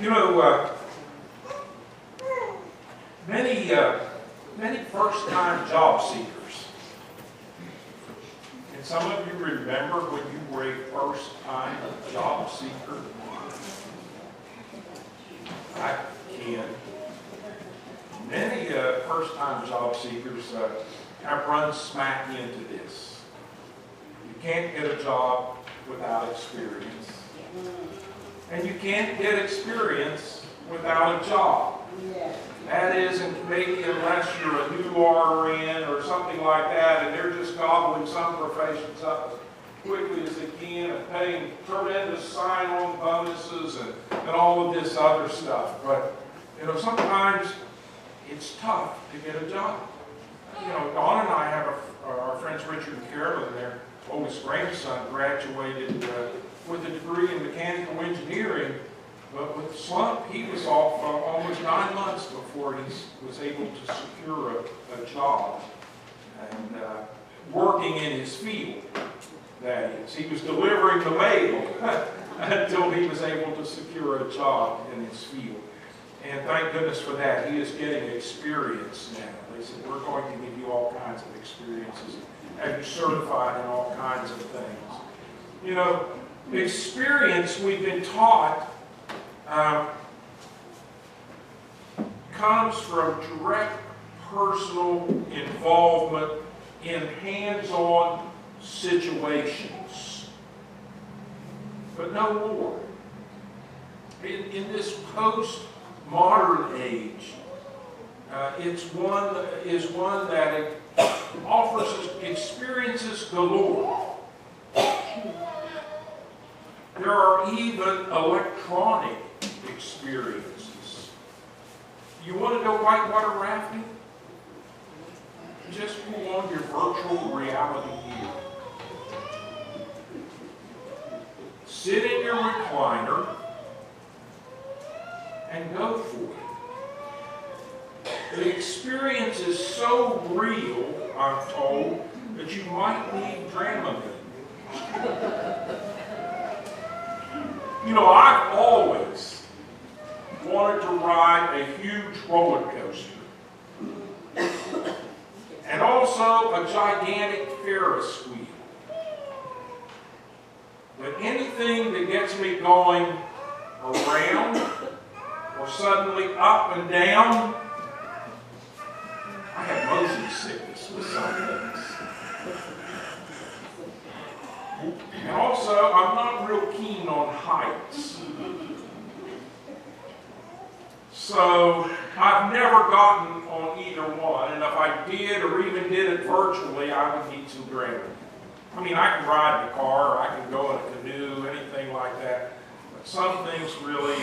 You know, many first-time job seekers. And some of you remember when you were a first-time job seeker? I can. Many first-time job seekers have run smack into this. You can't get a job without experience. And you can't get experience without a job. That is, maybe unless you're a new RN or something like that, and they're just gobbling some professions up as quickly as they can and paying tremendous sign-on bonuses and all of this other stuff. But, you know, sometimes it's tough to get a job. You know, Dawn and I have our friends Richard and Carolyn, their oldest grandson, graduated with a degree in mechanical engineering, but with slump, he was off almost 9 months before he was able to secure a job and working in his field, that is. He was delivering the mail until he was able to secure a job in his field. And thank goodness for that. He is getting experience now. They said, we're going to give you all kinds of experiences, have you certified in all kinds of things. You know, experience, we've been taught, comes from direct personal involvement in hands-on situations, but no more. In this post-modern age, it's one that offers us experiences galore. There are even electronic experiences. You want to go whitewater rafting? Just pull on your virtual reality gear. Sit in your recliner and go for it. The experience is so real, I'm told, that you might need Dramamine. You know, I've always wanted to ride a huge roller coaster and also a gigantic Ferris wheel. But anything that gets me going around or suddenly up and down, I have motion sickness with some things. And also, I'm not real keen on heights. So, I've never gotten on either one, and if I did or even did it virtually, I would need some Dramamine. I mean, I can ride in a car, or I can go in a canoe, anything like that. But some things really,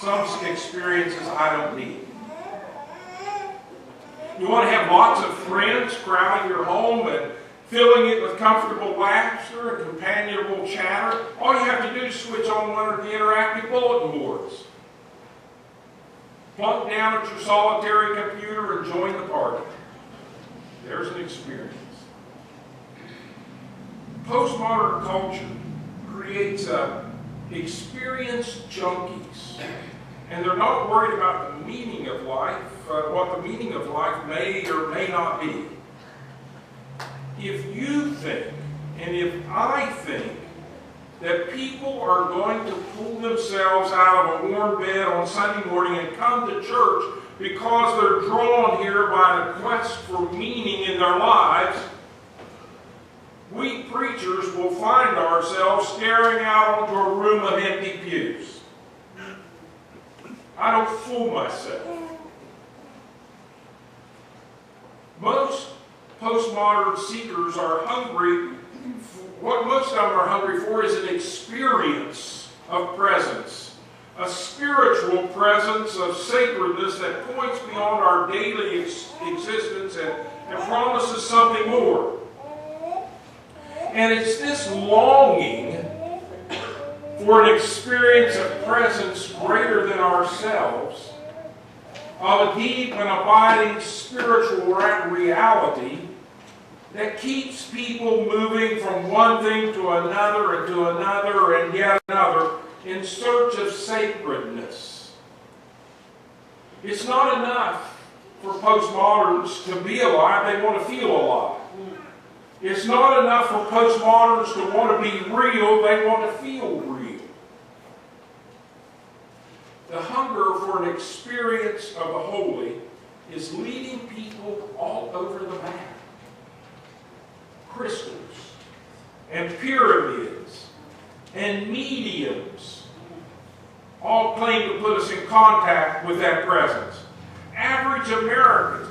some experiences I don't need. You want to have lots of friends crowding your home and filling it with comfortable laughter and companionable chatter. All you have to do is switch on one of the interactive bulletin boards. Plunk down at your solitary computer and join the party. There's an experience. Postmodern culture creates experience junkies. And they're not worried about the meaning of life, what the meaning of life may or may not be. If you think, and if I think, that people are going to pull themselves out of a warm bed on Sunday morning and come to church because they're drawn here by a quest for meaning in their lives, we preachers will find ourselves staring out onto a room of empty pews. I don't fool myself. Most postmodern seekers are hungry. What most of them are hungry for is an experience of presence, a spiritual presence of sacredness that points beyond our daily existence and promises something more. And it's this longing for an experience of presence greater than ourselves, of a deep and abiding spiritual reality that keeps people moving from one thing to another and yet another in search of sacredness. It's not enough for postmoderns to be alive, they want to feel alive. It's not enough for postmoderns to want to be real, they want to feel real. The hunger for an experience of the holy is leading people all over the map. Crystals and pyramids and mediums all claim to put us in contact with that presence. Average Americans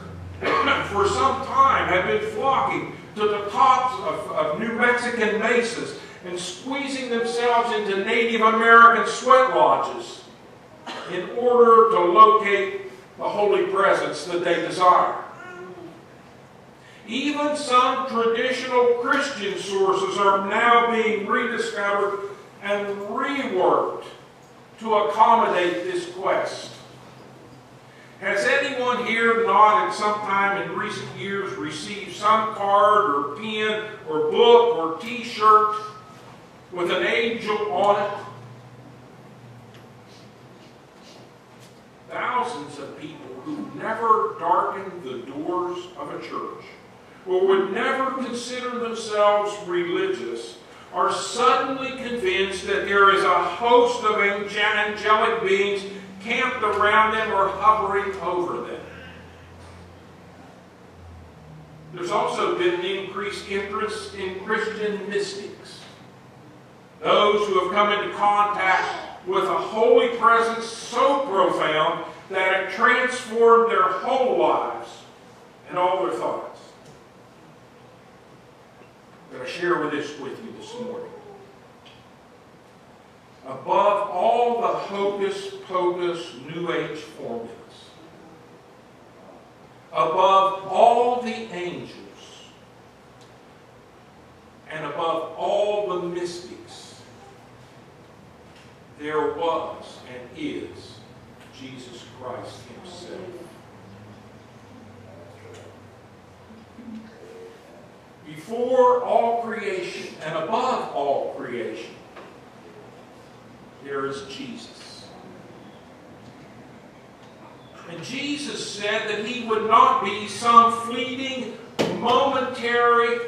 for some time have been flocking to the tops of New Mexican mesas and squeezing themselves into Native American sweat lodges in order to locate the holy presence that they desire. Even some traditional Christian sources are now being rediscovered and reworked to accommodate this quest. Has anyone here not at some time in recent years received some card or pen or book or t-shirt with an angel on it? Thousands of people who never darkened the doors of a church or would never consider themselves religious are suddenly convinced that there is a host of angelic beings camped around them or hovering over them. There's also been an increased interest in Christian mystics, those who have come into contact with a holy presence so profound that it transformed their whole lives and all their thoughts. I'm going to share with you this morning. Above all the hocus-pocus New Age formulas, above all the angels, and above all the mystics, there was and is Jesus Christ Himself. Before all creation and above all creation, there is Jesus. And Jesus said that He would not be some fleeting, momentary,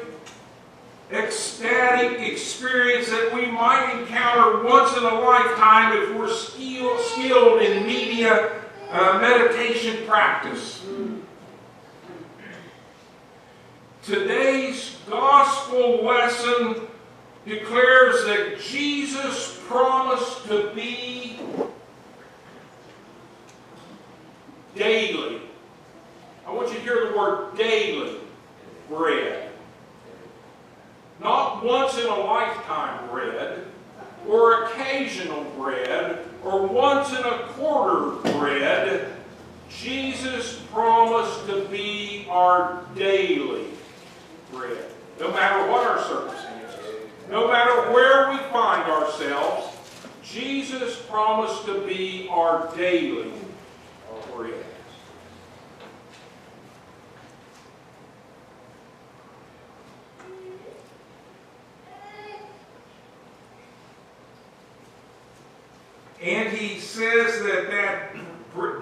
ecstatic experience that we might encounter once in a lifetime if we're skilled in media meditation practice. Today's gospel lesson declares that Jesus promised to be daily. I want you to hear the word daily bread. Not once in a lifetime bread, or occasional bread, or once in a quarter bread. Jesus promised to be our daily bread. No matter what our circumstances, no matter where we find ourselves, Jesus promised to be our daily bread. And He says that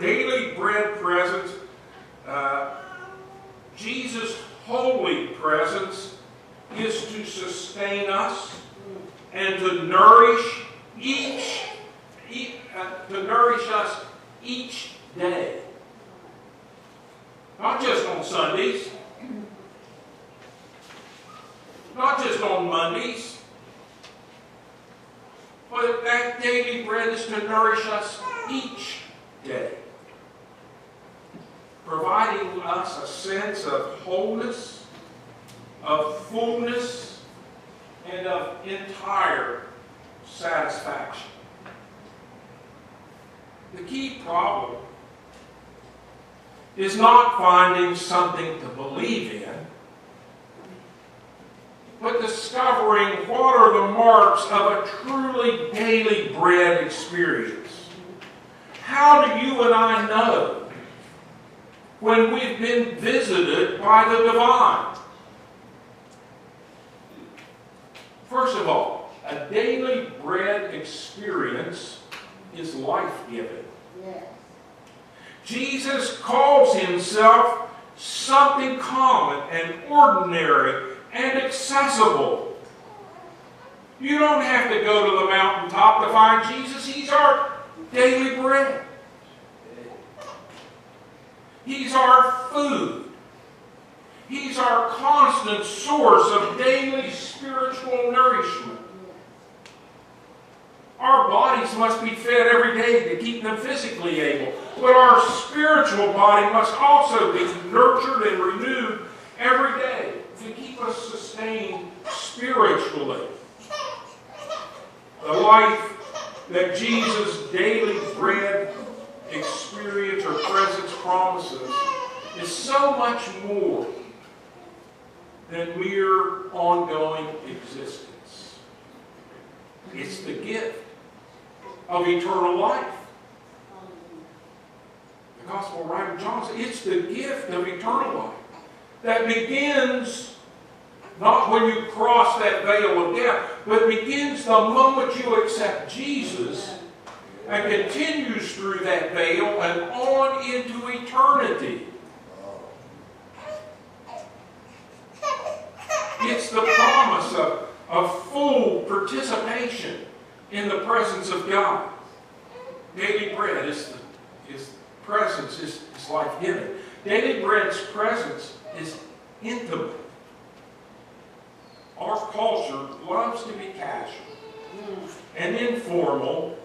daily bread presence, Jesus' holy presence, is to sustain us and to nourish us each day. Not just on Sundays, not just on Mondays, but that daily bread is to nourish us each day, providing us a sense of wholeness, of fullness, and of entire satisfaction. The key problem is not finding something to believe in, but discovering what are the marks of a truly daily bread experience. How do you and I know when we've been visited by the divine? First of all, a daily bread experience is life-giving. Yes. Jesus calls himself something common and ordinary and accessible. You don't have to go to the mountaintop to find Jesus. He's our daily bread. He's our food. He's our constant source of daily spiritual nourishment. Our bodies must be fed every day to keep them physically able, but our spiritual body must also be nurtured and renewed every day to keep us sustained spiritually. The life that Jesus' daily bread experience or presence promises is so much more than mere ongoing existence. It's the gift of eternal life. The Gospel writer John says it's the gift of eternal life that begins not when you cross that veil of death, but begins the moment you accept Jesus and continues through that veil and on into eternity. It's the promise of full participation in the presence of God. Daily bread is presence is life-giving. Daily bread's presence is intimate. Our culture loves to be casual and informal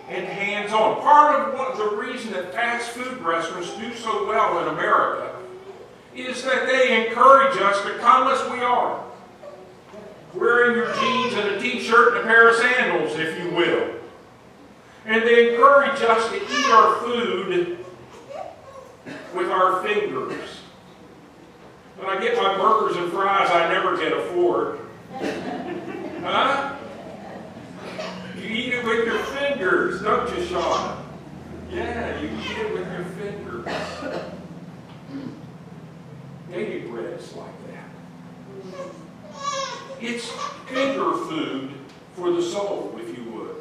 and hands-on. Part of the reason that fast food restaurants do so well in America is that they encourage us to come as we are, wearing your jeans and a t-shirt and a pair of sandals, if you will. And they encourage us to eat our food with our fingers. When I get my burgers and fries, I never get a fork. Huh? You eat it with your fingers, don't you, Sean? Yeah, you eat it with your fingers. Daily bread is like that. It's finger food for the soul, if you would.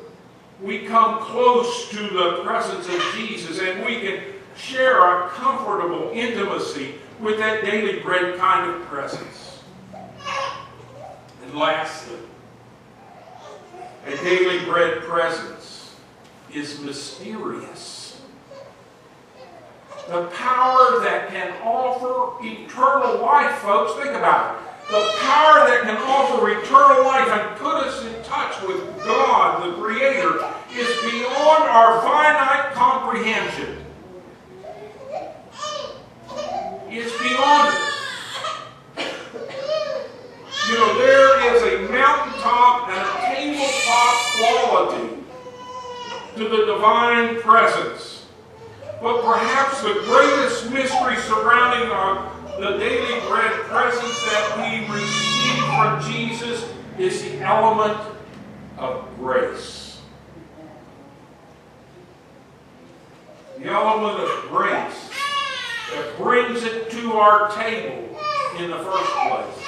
We come close to the presence of Jesus and we can share a comfortable intimacy with that daily bread kind of presence. And lastly, a daily bread presence is mysterious. The power that can offer eternal life, folks, think about it. The power that can offer eternal life and put us in touch with God, the Creator, is beyond our finite comprehension. It's beyond it. You know, there is a mountaintop and a tabletop quality to the divine presence. But perhaps the greatest mystery surrounding the daily bread presence that we receive from Jesus is the element of grace. The element of grace that brings it to our table in the first place.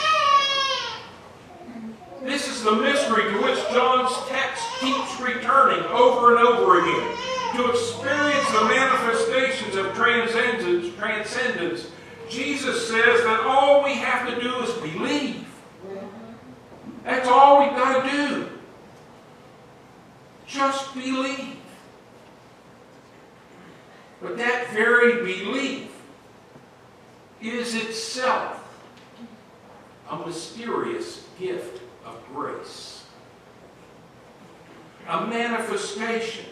This is the mystery to which John's text keeps returning over and over again. To experience the manifestations of transcendence, Jesus says that all we have to do is believe. That's all we've got to do. Just believe. But that very belief is itself a mysterious gift of grace. A manifestation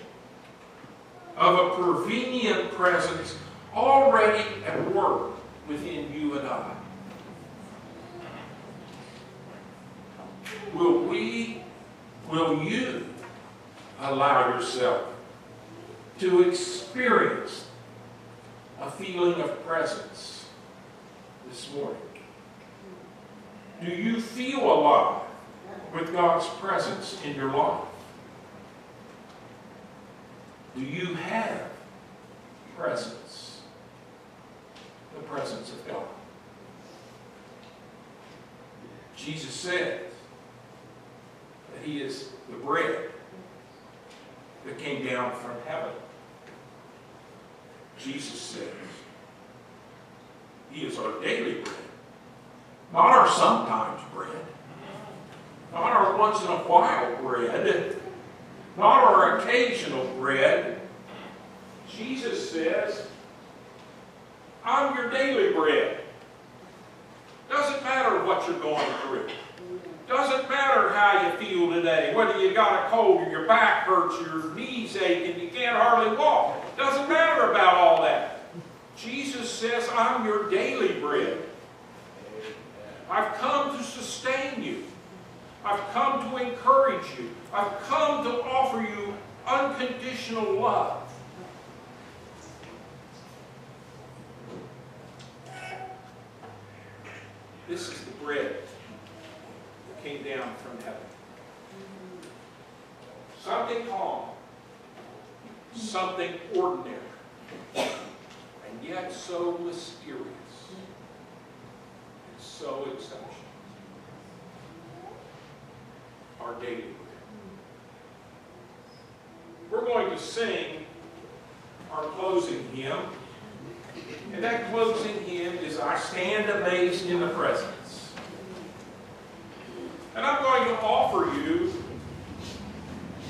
of a prevenient presence already at work within you and I. Will you allow yourself to experience a feeling of presence this morning? Do you feel alive with God's presence in your life? Do you have presence? The presence of God. Jesus said that He is the bread that came down from heaven. Jesus says. He is our daily bread. Not our sometimes bread. Not our once in a while bread. Not our occasional bread. Jesus says, I'm your daily bread. Doesn't matter what you're going through. Doesn't matter how you feel today. Whether you got a cold or your back hurts, your knees ache, and you can't hardly walk. Doesn't matter about all that. Jesus says, I'm your daily bread. I've come to sustain you. I've come to encourage you. I've come to offer you unconditional love. This is the bread that came down from heaven. Something common, something ordinary, and yet so mysterious and so exceptional. Our daily bread. We're going to sing our closing hymn. And that closing hymn is I Stand Amazed in the Presence. And I'm going to offer you,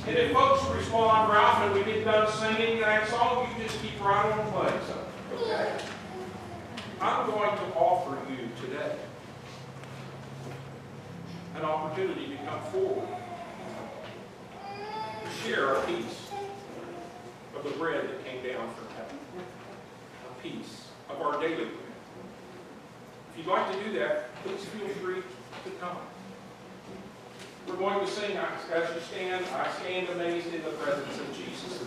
and if folks respond, Ralph, and we get done singing that song, you just keep right on playing something, okay? I'm going to offer you today an opportunity to come forward to share a piece of the bread that came down from heaven. A piece of our daily bread. If you'd like to do that, please feel free to come. We're going to sing, as you stand, I stand amazed in the presence of Jesus.